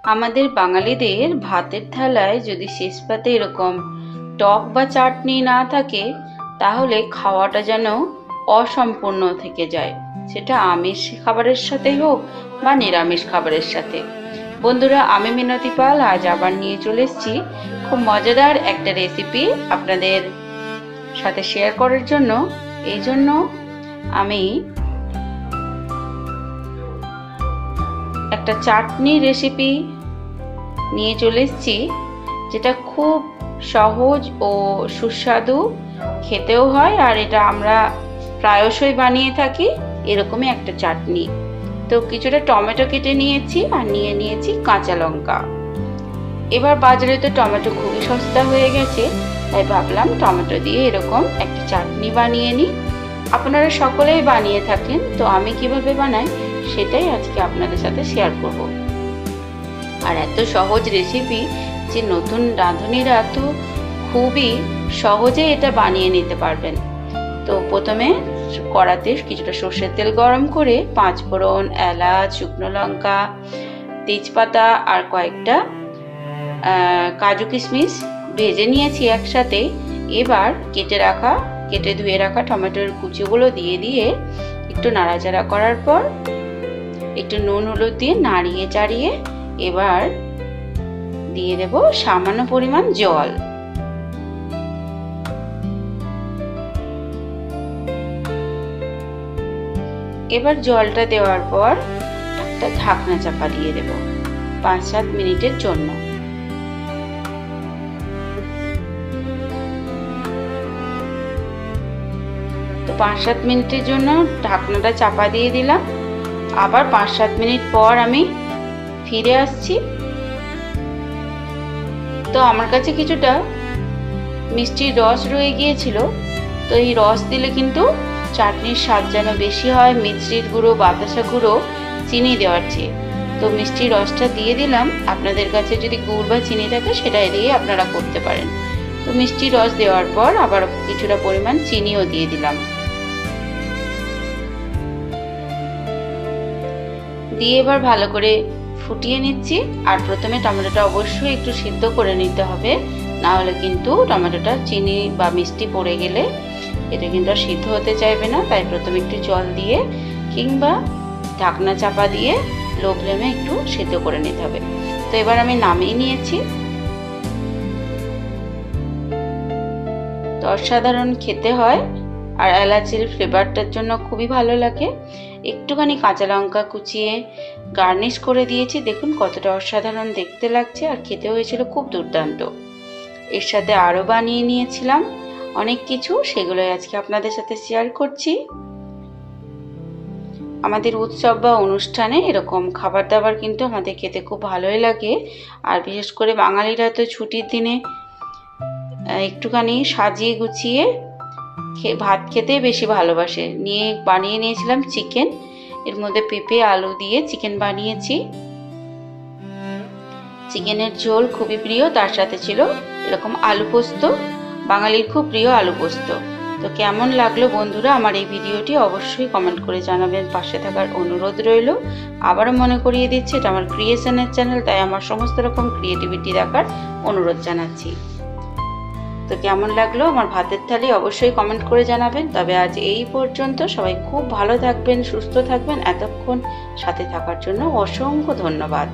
আমাদের বাঙালিদের ভাতের থালায় যদি শেষ পাতে এরকম টক বা চাটনি না থাকে তাহলে খাওয়াটা যেন অসম্পূর্ণ থেকে যায়, সেটা আমিষ খাবারের সাথে হোক বা নিরামিষ খাবারের সাথে। বন্ধুরা, আমি মিনতি পাল আজ আবার নিয়ে চলে এসেছি খুব মজাদার একটা রেসিপি আপনাদের সাথে শেয়ার করার জন্য। এই জন্য আমি একটা চাটনি রেসিপি নিয়ে চলে এসেছি, যেটা খুব সহজ ও সুস্বাদু খেতেও হয়, আর এটা আমরা প্রায়শই বানিয়ে থাকি এরকমই একটা চাটনি। তো কিছুটা টমেটো কেটে নিয়েছি আর নিয়ে নিয়েছি কাঁচা লঙ্কা। এবার বাজারে তো টমেটো খুবই সস্তা হয়ে গেছে, তাই ভাবলাম টমেটো দিয়ে এরকম একটা চাটনি বানিয়ে নিই। আপনারা সকলেই বানিয়ে থাকেন, তো আমি কিভাবে বানাই সেটাই আজকে আপনাদের সাথে শেয়ার করব। আর এত সহজ রেসিপি যে নতুন রাঁধুনিরা তো খুবই সহজে এটা বানিয়ে নিতে পারবেন। তো প্রথমে কড়াতে কিছুটা সর্ষের তেল গরম করে 5 ফোড়ন, এলাচ, শুকনো লঙ্কা, তেজপাতা আর কয়েকটা কাজু কিশমিশ ভেজে নিয়েছি একসাথে। এবার কেটে ধুয়ে রাখা টমেটোর কুচিগুলো দিয়ে একটু নাড়াচাড়া করার পর একটু নুন হলুদ দিয়ে নাড়িয়ে চাড়িয়ে এবার দিয়ে দেব সামান্য পরিমাণ জল। এবার জলটা দেওয়ার পর একটা ঢাকনা চাপা দিয়ে দেব 5-7 মিনিটের জন্য। তো 5-7 মিনিটের জন্য ঢাকনাটা চাপা দিয়ে দিলাম। আবার 5-7 মিনিট পর আমি ফিরে আসছি। তো আমার কাছে কিছুটা মিষ্টির রস রয়ে গিয়েছিল, তো এই রস দিলে কিন্তু চাটনির স্বাদ যেন বেশি হয়, মিষ্টির গুঁড়ো, বাতাসা গুঁড়ো, চিনি দেওয়ার চেয়ে। তো মিষ্টির রসটা দিয়ে দিলাম। আপনাদের কাছে যদি গুড় বা চিনি থাকে সেটা দিয়ে আপনারা করতে পারেন। তো মিষ্টির রস দেওয়ার পর আবার কিছুটা পরিমাণ চিনিও দিয়ে দিলাম। দিয়ে এবার ভালো করে ফুটিয়ে নিচ্ছি। আর প্রথমে টমেটোটা অবশ্যই একটু সিদ্ধ করে নিতে হবে, না হলে কিন্তু টমেটোটা চিনি বা মিষ্টি পড়ে গেলে এটা কিন্তু আর সিদ্ধ হতে চাইবে না। তাই প্রথমে একটু জল দিয়ে কিংবা ঢাকনা চাপা দিয়ে লো ফ্লেমে একটু সিদ্ধ করে নিতে হবে। তো এবার আমি নামিয়ে নিয়েছি। তো অসাধারণ খেতে হয়, আর এলাচির ফ্লেভারটার জন্য খুবই ভালো লাগে। একটুখানি কাঁচা লঙ্কা কুচিয়ে গার্নিশ করে দিয়েছি, দেখুন কতটা অসাধারণ দেখতে লাগছে, আর খেতে হয়েছিল খুব দুর্দান্ত। এর সাথে আরও বানিয়ে নিয়েছিলাম অনেক কিছু, সেগুলোই আজকে আপনাদের সাথে শেয়ার করছি। আমাদের উৎসব বা অনুষ্ঠানে এরকম খাবার দাবার কিন্তু আমাদের খেতে খুব ভালোই লাগে। আর বিশেষ করে বাঙালিরা তো ছুটির দিনে একটুখানি সাজিয়ে গুছিয়ে ভাত খেতে বেশি ভালোবাসে। বানিয়ে নিয়েছিলাম চিকেন, এর মধ্যে পেঁপে আলু দিয়ে চিকেন বানিয়েছি। চিকেনের ঝোল খুবই প্রিয়, তার সাথে ছিল এরকম আলু পোস্ত, বাঙালির খুব প্রিয় আলু পোস্ত। তো কেমন লাগলো বন্ধুরা আমার এই ভিডিওটি অবশ্যই কমেন্ট করে জানাবেন, পাশে থাকার অনুরোধ রইল। আবারও মনে করিয়ে দিচ্ছি এটা আমার ক্রিয়েশনের চ্যানেল, তাই আমার সমস্ত রকম ক্রিয়েটিভিটি দেখার অনুরোধ জানাচ্ছি। তো কেমন লাগলো আমার ভাতের থালি অবশ্যই কমেন্ট করে জানাবেন। তবে আজ এই পর্যন্ত, সবাই খুব ভালো থাকবেন, সুস্থ থাকবেন। এতক্ষণ সাথে থাকার জন্য অসংখ্য ধন্যবাদ।